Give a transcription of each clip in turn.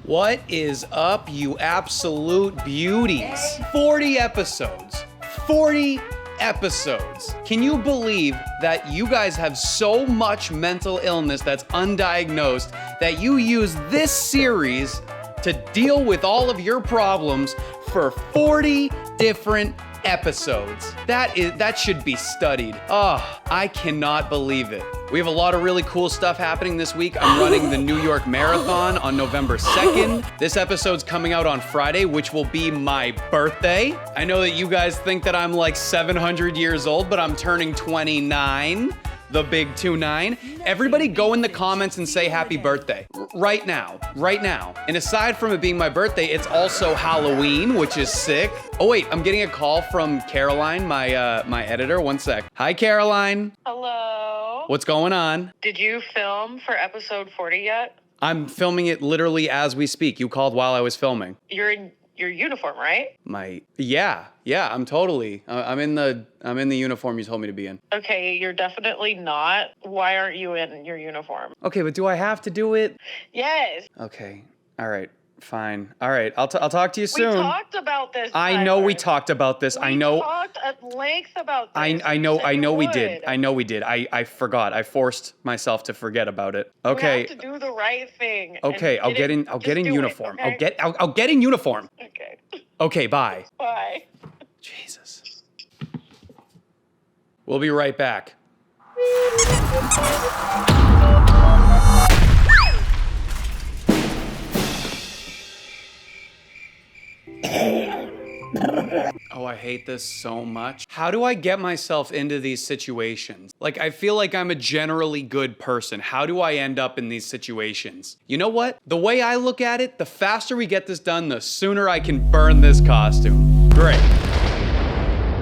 What is up, you absolute beauties? 40 episodes. 40 episodes. Can you believe that you guys have so much mental illness that's undiagnosed that you use this series to deal with all of your problems for 40 different episodes? That should be studied. Oh, I cannot believe it. We have a lot of really cool stuff happening this week. I'm running the New York Marathon on November 2nd. This episode's coming out on Friday, which will be my birthday. I know that you guys think that I'm like 700 years old, but I'm turning 29. The big 29. Everybody go in the comments and say happy birthday. Right now. And aside from it being my birthday, it's also Halloween, which is sick. Oh wait, I'm getting a call from Caroline, my editor. One sec. Hi, Caroline. Hello. What's going on? Did you film for episode 40 yet? I'm filming it literally as we speak. You called while I was filming. You're in your uniform, right? Yeah, I'm totally. I'm in the uniform you told me to be in. Okay, you're definitely not. Why aren't you in your uniform? Okay, but do I have to do it? Yes. Okay. All right. Fine. All right. I'll talk to you soon. We talked about this. I know we talked about this. I know. We talked at length about this. I know we did. I forgot. I forced myself to forget about it. Okay. You have to do the right thing. Okay, I'll get in uniform. Okay? I'll get in uniform. Okay. Okay, bye. Bye. Jesus. We'll be right back. Oh, I hate this so much. How do I get myself into these situations? Like, I feel like I'm a generally good person. How do I end up in these situations? You know what? The way I look at it, the faster we get this done, the sooner I can burn this costume. Great.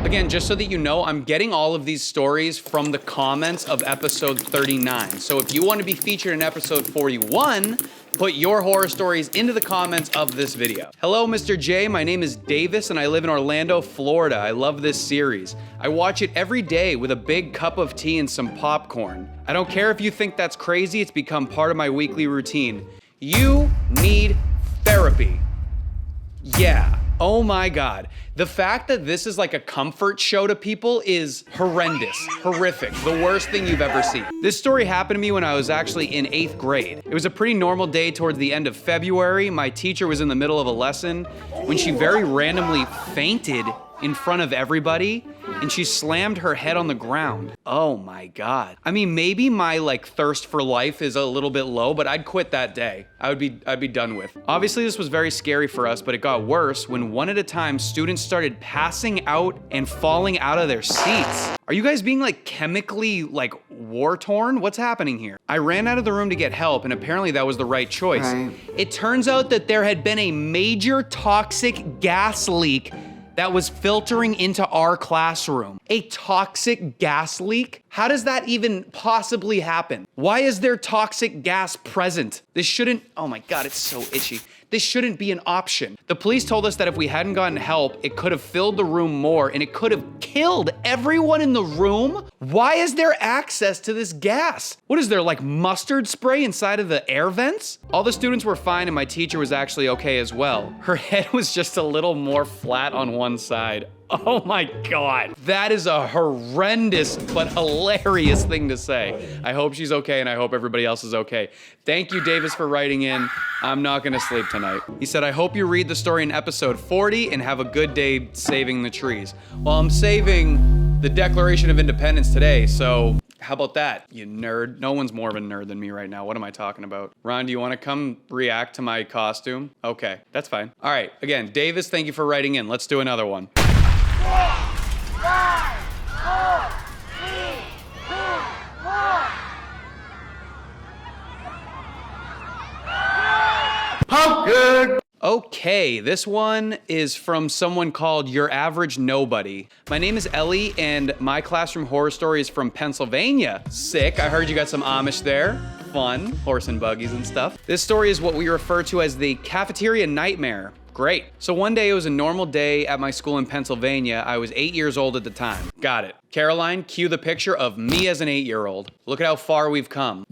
Again, just so that you know, I'm getting all of these stories from the comments of episode 39. So if you want to be featured in episode 41, put your horror stories into the comments of this video. Hello, Mr. J. My name is Davis and I live in Orlando, Florida. I love this series. I watch it every day with a big cup of tea and some popcorn. I don't care if you think that's crazy, it's become part of my weekly routine. You need therapy. Yeah. Oh my God. The fact that this is like a comfort show to people is horrendous, horrific, the worst thing you've ever seen. This story happened to me when I was actually in 8th grade. It was a pretty normal day towards the end of February. My teacher was in the middle of a lesson when she very randomly fainted in front of everybody and she slammed her head on the ground. Oh my God. I mean, maybe my thirst for life is a little bit low, but I'd quit that day. I'd be done with. Obviously this was very scary for us, but it got worse when one at a time students started passing out and falling out of their seats. Are you guys being chemically war torn? What's happening here? I ran out of the room to get help and apparently that was the right choice. Right. It turns out that there had been a major toxic gas leak that was filtering into our classroom. A toxic gas leak? How does that even possibly happen? Why is there toxic gas present? This shouldn't, oh my God, it's so itchy. This shouldn't be an option. The police told us that if we hadn't gotten help, it could have filled the room more and it could have killed everyone in the room. Why is there access to this gas? What is there, mustard spray inside of the air vents? All the students were fine and my teacher was actually okay as well. Her head was just a little more flat on one side. Oh my God. That is a horrendous but hilarious thing to say. I hope she's okay and I hope everybody else is okay. Thank you, Davis, for writing in. I'm not gonna sleep tonight. He said, I hope you read the story in episode 40 and have a good day saving the trees. Well, I'm saving the Declaration of Independence today, so how about that, you nerd? No one's more of a nerd than me right now. What am I talking about? Ron, do you want to come react to my costume? Okay, that's fine. All right, again, Davis, thank you for writing in. Let's do another one. 5, 4, 3, 2, 1. How good? Okay, this one is from someone called Your Average Nobody. My name is Ellie and my classroom horror story is from Pennsylvania. Sick, I heard you got some Amish there. Fun, horse and buggies and stuff. This story is what we refer to as the cafeteria nightmare. Great. So one day it was a normal day at my school in Pennsylvania. I was 8 years old at the time. Got it. Caroline, cue the picture of me as an 8-year-old. Look at how far we've come.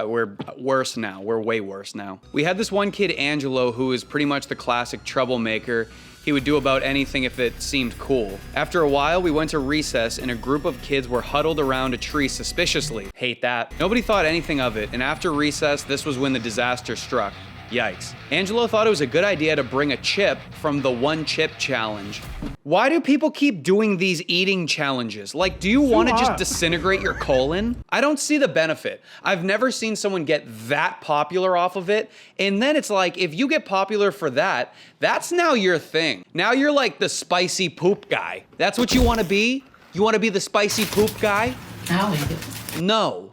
We're worse now. We're way worse now. We had this one kid, Angelo, who is pretty much the classic troublemaker. He would do about anything if it seemed cool. After a while, we went to recess and a group of kids were huddled around a tree suspiciously. Hate that. Nobody thought anything of it, and after recess, this was when the disaster struck. Yikes. Angelo thought it was a good idea to bring a chip from the one chip challenge. Why do people keep doing these eating challenges? Like, do you want to just disintegrate your colon? I don't see the benefit. I've never seen someone get that popular off of it. And then it's like, if you get popular for that, that's now your thing. Now you're like the spicy poop guy. That's what you want to be? You want to be the spicy poop guy? I'll eat it. No.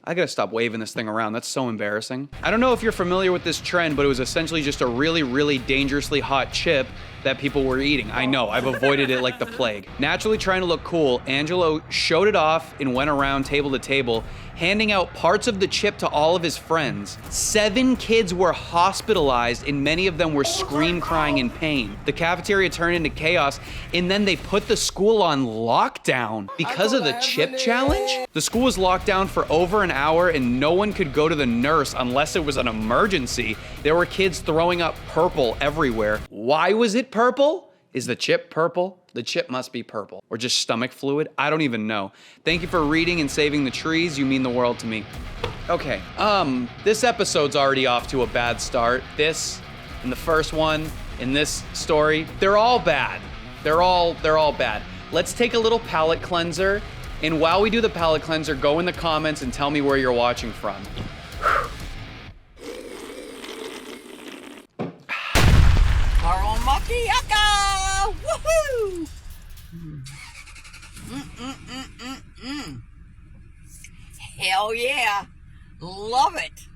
I gotta stop waving this thing around. That's so embarrassing. I don't know if you're familiar with this trend, but it was essentially just a really, really dangerously hot chip that people were eating. I know, I've avoided it like the plague. Naturally trying to look cool, Angelo showed it off and went around table to table, handing out parts of the chip to all of his friends. 7 kids were hospitalized and many of them were scream crying in pain. The cafeteria turned into chaos and then they put the school on lockdown because of the chip challenge. The school was locked down for over an hour and no one could go to the nurse unless it was an emergency. There were kids throwing up purple everywhere. Why was it purple? Is the chip purple? The chip must be purple. Or just stomach fluid? I don't even know. Thank you for reading and saving the trees. You mean the world to me. Okay, this episode's already off to a bad start. This, and the first one, and this story, they're all bad. They're all bad. Let's take a little palate cleanser, and while we do the palate cleanser, go in the comments and tell me where you're watching from. Carl Macchiato! Woohoo! Hell yeah. Love it.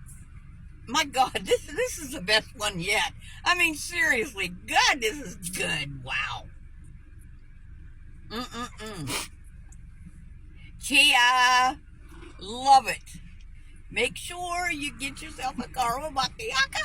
My God, this is the best one yet. I mean, seriously, God, this is good. Wow. Chia. Love it. Make sure you get yourself a Carl Macchiato.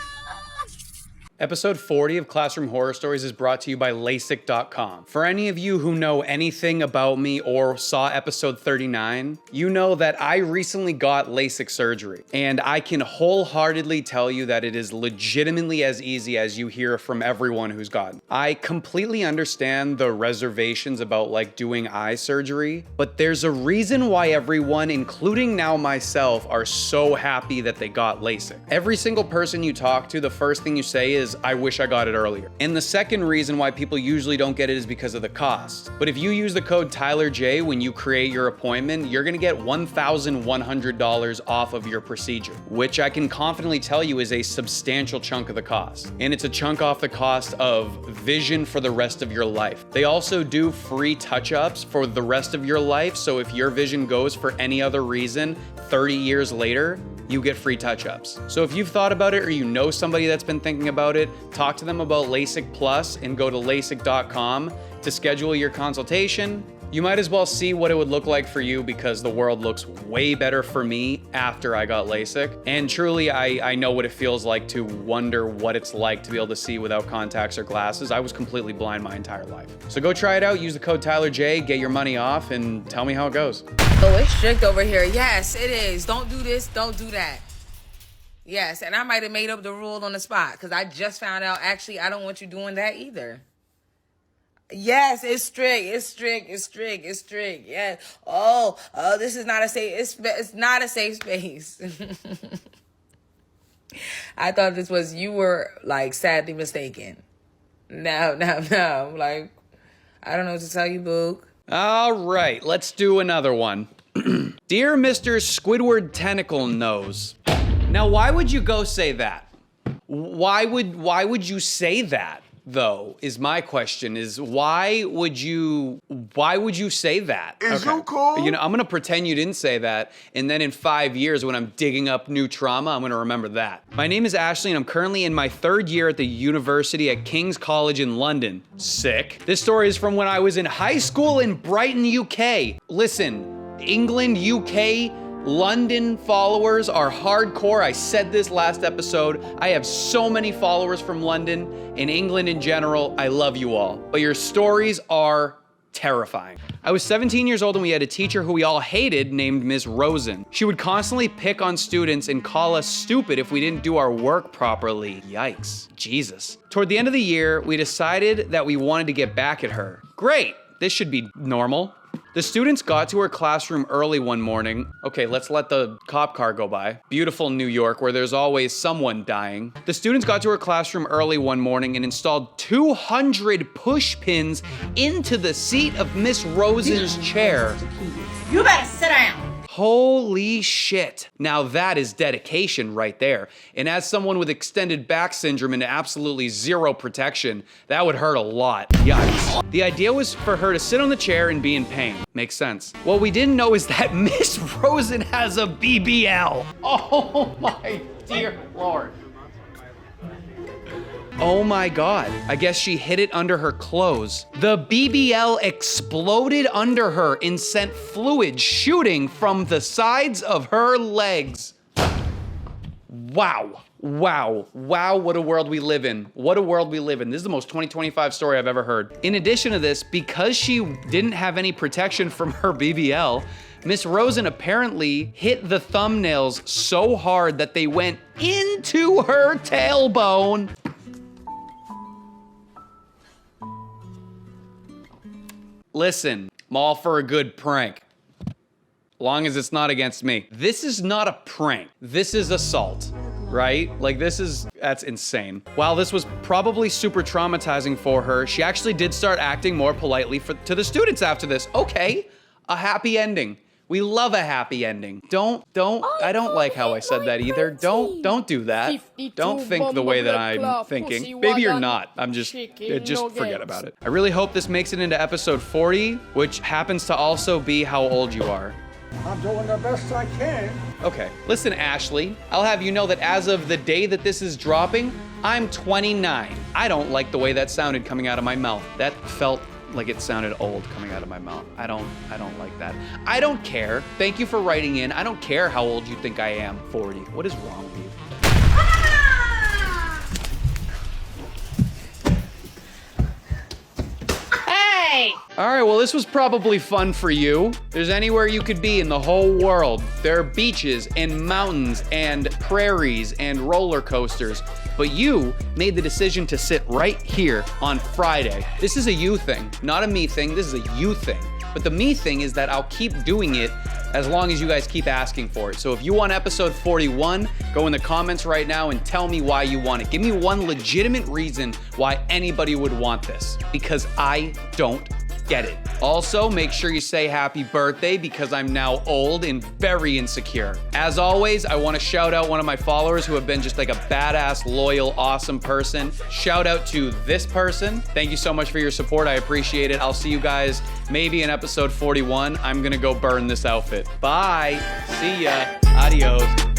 Episode 40 of Classroom Horror Stories is brought to you by LASIK.com. For any of you who know anything about me or saw episode 39, you know that I recently got LASIK surgery. And I can wholeheartedly tell you that it is legitimately as easy as you hear from everyone who's gotten. I completely understand the reservations about like doing eye surgery, but there's a reason why everyone, including now myself, are so happy that they got LASIK. Every single person you talk to, the first thing you say is, I wish I got it earlier. And the second reason why people usually don't get it is because of the cost. But if you use the code TylerJ when you create your appointment, you're gonna get $1,100 off of your procedure, which I can confidently tell you is a substantial chunk of the cost. And it's a chunk off the cost of vision for the rest of your life. They also do free touch-ups for the rest of your life, so if your vision goes for any other reason 30 years later, you get free touch-ups. So if you've thought about it or you know somebody that's been thinking about it, talk to them about LASIK Plus and go to LASIK.com to schedule your consultation. You might as well see what it would look like for you because the world looks way better for me after I got LASIK. And truly, I know what it feels like to wonder what it's like to be able to see without contacts or glasses. I was completely blind my entire life. So go try it out, use the code TylerJ, get your money off, and tell me how it goes. Oh, it's strict over here. Yes, it is. Don't do this, don't do that. Yes, and I might have made up the rule on the spot because I just found out, actually, I don't want you doing that either. Yes, it's strict. It's strict. It's strict. It's strict. Yeah. Oh, this is not a safe. It's not a safe space. I thought this was, you were like sadly mistaken. No. Like, I don't know what to tell you, Boog. All right, let's do another one. Dear Mr. Squidward Tentacle Nose. Now, why would you go say that? Why would you say that? Though, is my question, is why would you say that? Is you cool? You know, I'm gonna pretend you didn't say that, and then in 5 years when I'm digging up new trauma, I'm gonna remember that. My name is Ashley, and I'm currently in my 3rd year at the university at King's College in London. Sick. This story is from when I was in high school in Brighton, UK. Listen, England, UK, London followers are hardcore. I said this last episode. I have so many followers from London and England in general. I love you all. But your stories are Terrifying. I was 17 years old and we had a teacher who we all hated named Miss Rosen. She would constantly pick on students and call us stupid if we didn't do our work properly. Yikes. Jesus. Toward the end of the year, we decided that we wanted to get back at her. Great. This should be normal. The students got to her classroom early one morning. Okay, let's let the cop car go by. Beautiful New York, where there's always someone dying. The students got to her classroom early one morning and installed 200 push pins into the seat of Miss Rosen's chair. You better sit down. Holy shit. Now that is dedication right there. And as someone with extended back syndrome and absolutely zero protection, that would hurt a lot. Yikes. The idea was for her to sit on the chair and be in pain. Makes sense. What we didn't know is that Miss Rosen has a BBL. Oh my dear Lord. Oh my God. I guess she hid it under her clothes. The BBL exploded under her and sent fluid shooting from the sides of her legs. Wow. Wow. Wow, what a world we live in. What a world we live in. This is the most 2025 story I've ever heard. In addition to this, because she didn't have any protection from her BBL, Miss Rosen apparently hit the thumbnails so hard that they went into her tailbone. Listen, I'm all for a good prank. Long as it's not against me. This is not a prank. This is assault, right? Like that's insane. While this was probably super traumatizing for her, she actually did start acting more politely to the students after this. Okay, a happy ending. We love a happy ending. I don't like how I said that either. Don't do that. Don't think the way that I'm thinking. Maybe you're not. Just forget about it. I really hope this makes it into episode 40, which happens to also be how old you are. I'm doing the best I can. Okay. Listen, Ashley, I'll have you know that as of the day that this is dropping, I'm 29. I don't like the way that sounded coming out of my mouth. That felt like it sounded old coming out of my mouth. I don't like that. I don't care. Thank you for writing in. I don't care how old you think I am. 40. What is wrong with you? Hey! All right, well, this was probably fun for you. There's anywhere you could be in the whole world. There are beaches and mountains and prairies and roller coasters. But you made the decision to sit right here on Friday. This is a you thing, not a me thing. This is a you thing. But the me thing is that I'll keep doing it as long as you guys keep asking for it. So if you want episode 41, go in the comments right now and tell me why you want it. Give me one legitimate reason why anybody would want this, because I don't get it. Also, make sure you say happy birthday because I'm now old and very insecure. As always, I want to shout out one of my followers who have been just like a badass, loyal, awesome person. Shout out to this person. Thank you so much for your support. I appreciate it. I'll see you guys maybe in episode 41. I'm gonna go burn this outfit. Bye. See ya. Adios.